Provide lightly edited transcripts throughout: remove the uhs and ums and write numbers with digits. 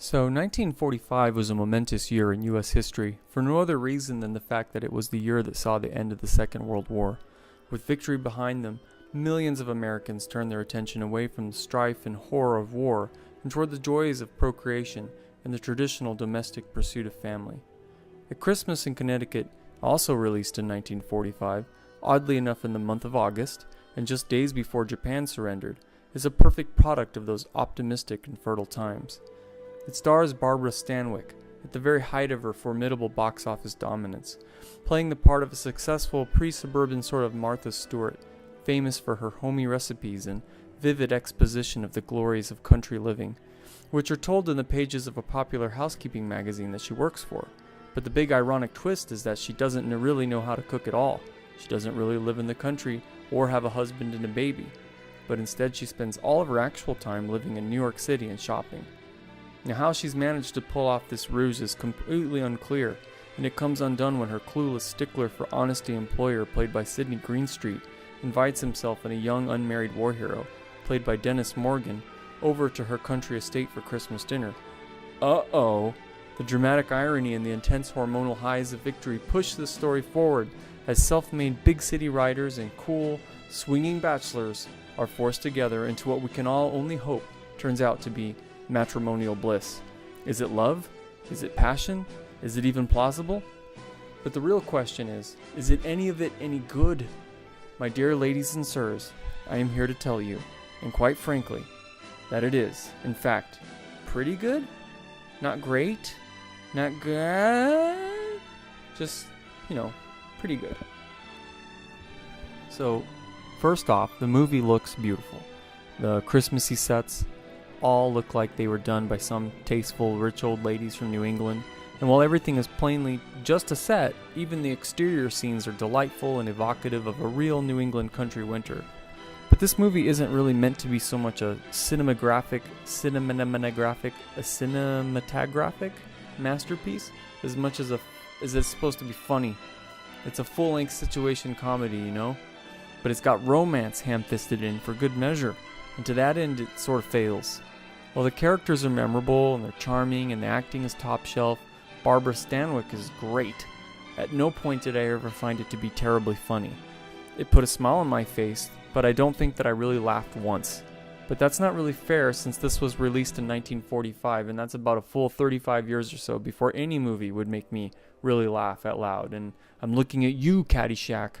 So 1945 was a momentous year in U.S. history for no other reason than the fact that it was the year that saw the end of the Second World War. With victory behind them, millions of Americans turned their attention away from the strife and horror of war and toward the joys of procreation and the traditional domestic pursuit of family. A Christmas in Connecticut, also released in 1945, oddly enough in the month of August, and just days before Japan surrendered, is a perfect product of those optimistic and fertile times. It stars Barbara Stanwyck, at the very height of her formidable box office dominance, playing the part of a successful pre-suburban sort of Martha Stewart, famous for her homey recipes and vivid exposition of the glories of country living, which are told in the pages of a popular housekeeping magazine that she works for. But the big ironic twist is that she doesn't really know how to cook at all. She doesn't really live in the country or have a husband and a baby, but instead she spends all of her actual time living in New York City and shopping. Now, how she's managed to pull off this ruse is completely unclear, and it comes undone when her clueless stickler for honesty employer, played by Sidney Greenstreet, invites himself and a young unmarried war hero, played by Dennis Morgan, over to her country estate for Christmas dinner. Uh-oh! The dramatic irony and the intense hormonal highs of victory push this story forward as self-made big city writers and cool, swinging bachelors are forced together into what we can all only hope turns out to be matrimonial bliss. Is it love? Is it passion? Is it even plausible? But the real question is it any of it any good? My dear ladies and sirs, I am here to tell you, and quite frankly, that it is, in fact, pretty good? Not great? Not good? Just, pretty good. So, first off, the movie looks beautiful. The Christmassy sets all look like they were done by some tasteful rich old ladies from New England, and while everything is plainly just a set, even the exterior scenes are delightful and evocative of a real New England country winter. But this movie isn't really meant to be so much a cinematographic masterpiece as much as it's supposed to be funny. It's a full-length situation comedy, but it's got romance ham-fisted in for good measure, and to that end it sort of fails. While the characters are memorable and they're charming and the acting is top shelf, Barbara Stanwyck is great. At no point did I ever find it to be terribly funny. It put a smile on my face, but I don't think that I really laughed once. But that's not really fair since this was released in 1945, and that's about a full 35 years or so before any movie would make me really laugh out loud. And I'm looking at you, Caddyshack.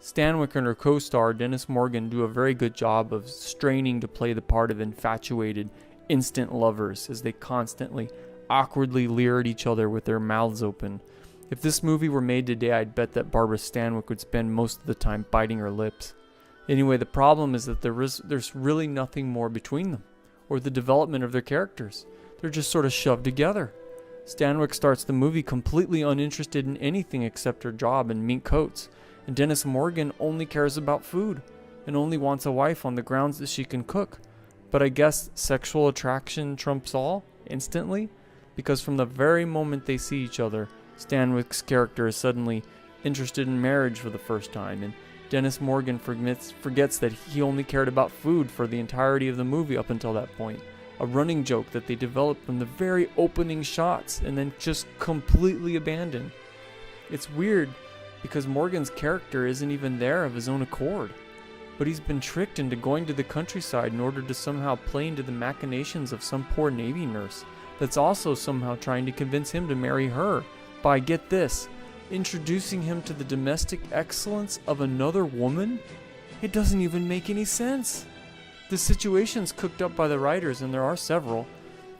Stanwyck and her co-star Dennis Morgan do a very good job of straining to play the part of infatuated, instant lovers as they constantly, awkwardly leer at each other with their mouths open. If this movie were made today, I'd bet that Barbara Stanwyck would spend most of the time biting her lips. Anyway, the problem is that there's really nothing more between them, or the development of their characters. They're just sort of shoved together. Stanwyck starts the movie completely uninterested in anything except her job and mink coats. And Dennis Morgan only cares about food, and only wants a wife on the grounds that she can cook. But I guess sexual attraction trumps all, instantly, because from the very moment they see each other, Stanwyck's character is suddenly interested in marriage for the first time, and Dennis Morgan forgets that he only cared about food for the entirety of the movie up until that point. A running joke that they developed from the very opening shots, and then just completely abandon. It's weird, because Morgan's character isn't even there of his own accord, but he's been tricked into going to the countryside in order to somehow play into the machinations of some poor Navy nurse that's also somehow trying to convince him to marry her by, get this, introducing him to the domestic excellence of another woman? It doesn't even make any sense. The situations cooked up by the writers, and there are several,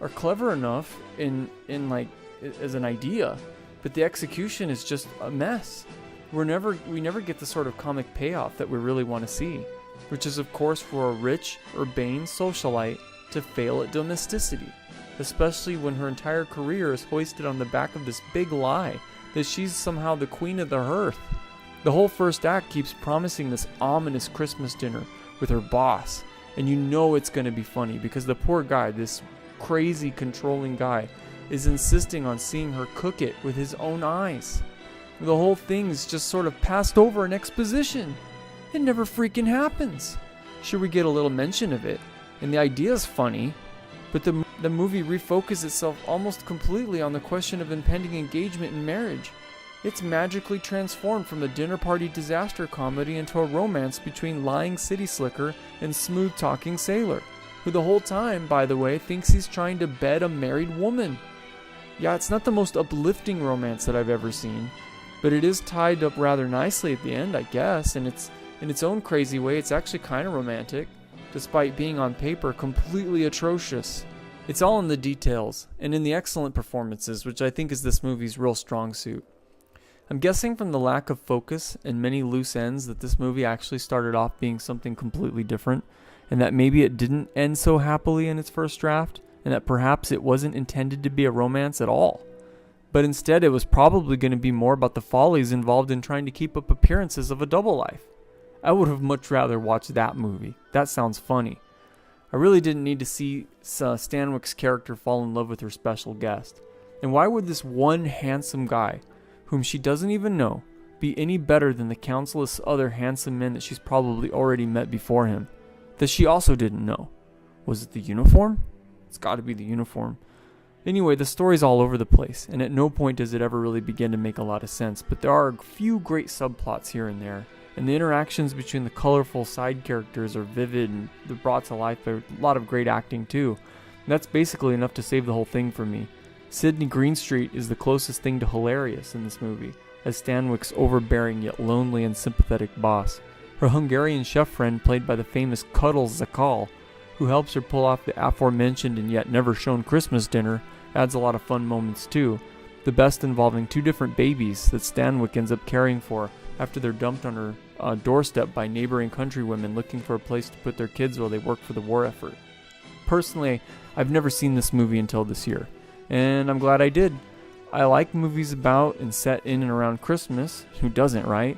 are clever enough as an idea, but the execution is just a mess. We never get the sort of comic payoff that we really want to see, which is of course for a rich, urbane socialite to fail at domesticity, especially when her entire career is hoisted on the back of this big lie that she's somehow the queen of the hearth. The whole first act keeps promising this ominous Christmas dinner with her boss, and it's going to be funny because the poor guy, this crazy controlling guy, is insisting on seeing her cook it with his own eyes. The whole thing's just sort of passed over in exposition. It never freaking happens. Sure, we get a little mention of it, and the idea's funny, But the movie refocuses itself almost completely on the question of impending engagement and marriage. It's magically transformed from a dinner party disaster comedy into a romance between lying city slicker and smooth-talking sailor, who the whole time, by the way, thinks he's trying to bed a married woman. Yeah, it's not the most uplifting romance that I've ever seen, but it is tied up rather nicely at the end, I guess, and in its own crazy way, it's actually kind of romantic, despite being on paper completely atrocious. It's all in the details, and in the excellent performances, which I think is this movie's real strong suit. I'm guessing from the lack of focus and many loose ends that this movie actually started off being something completely different, and that maybe it didn't end so happily in its first draft, and that perhaps it wasn't intended to be a romance at all. But instead it was probably going to be more about the follies involved in trying to keep up appearances of a double life. I would have much rather watched that movie. That sounds funny. I really didn't need to see Stanwyck's character fall in love with her special guest. And why would this one handsome guy, whom she doesn't even know, be any better than the countless other handsome men that she's probably already met before him, that she also didn't know? Was it the uniform? It's got to be the uniform. Anyway, the story's all over the place, and at no point does it ever really begin to make a lot of sense, but there are a few great subplots here and there, and the interactions between the colorful side characters are vivid and they're brought to life by a lot of great acting too. And that's basically enough to save the whole thing for me. Sydney Greenstreet is the closest thing to hilarious in this movie, as Stanwyck's overbearing yet lonely and sympathetic boss. Her Hungarian chef friend, played by the famous Cuddles Zakal, who helps her pull off the aforementioned and yet never shown Christmas dinner, adds a lot of fun moments too, the best involving two different babies that Stanwyck ends up caring for after they're dumped on her doorstep by neighboring countrywomen looking for a place to put their kids while they work for the war effort. Personally, I've never seen this movie until this year, and I'm glad I did. I like movies about and set in and around Christmas, who doesn't, right?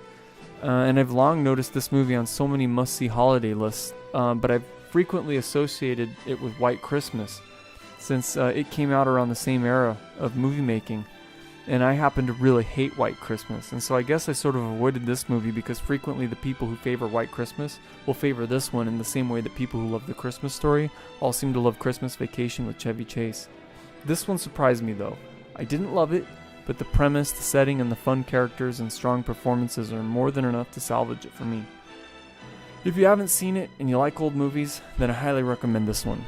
And I've long noticed this movie on so many must-see holiday lists, but I've frequently associated it with White Christmas, since it came out around the same era of movie making, and I happen to really hate White Christmas, and so I guess I sort of avoided this movie because frequently the people who favor White Christmas will favor this one in the same way that people who love The Christmas Story all seem to love Christmas Vacation with Chevy Chase. This one surprised me though. I didn't love it, but the premise, the setting, and the fun characters and strong performances are more than enough to salvage it for me. If you haven't seen it and you like old movies, then I highly recommend this one.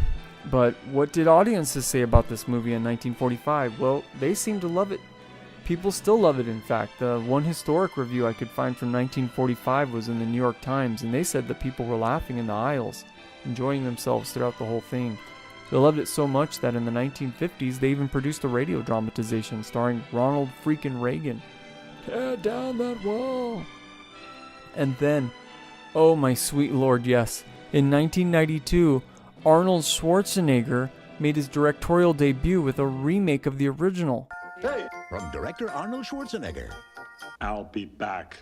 But what did audiences say about this movie in 1945? Well, they seemed to love it. People still love it, in fact. The one historic review I could find from 1945 was in the New York Times, and they said that people were laughing in the aisles, enjoying themselves throughout the whole thing. They loved it so much that in the 1950s, they even produced a radio dramatization starring Ronald freaking Reagan. Tear down that wall! And then, oh my sweet lord, yes, in 1992, Arnold Schwarzenegger made his directorial debut with a remake of the original. Hey, from director Arnold Schwarzenegger. I'll be back.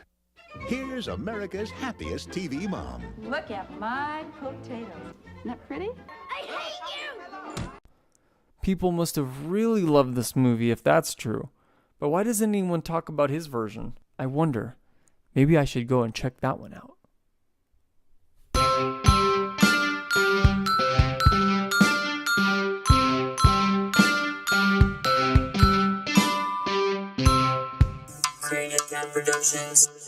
Here's America's happiest TV mom. Look at my potatoes. Isn't that pretty? I hate you! People must have really loved this movie if that's true. But why doesn't anyone talk about his version? I wonder. Maybe I should go and check that one out. Productions.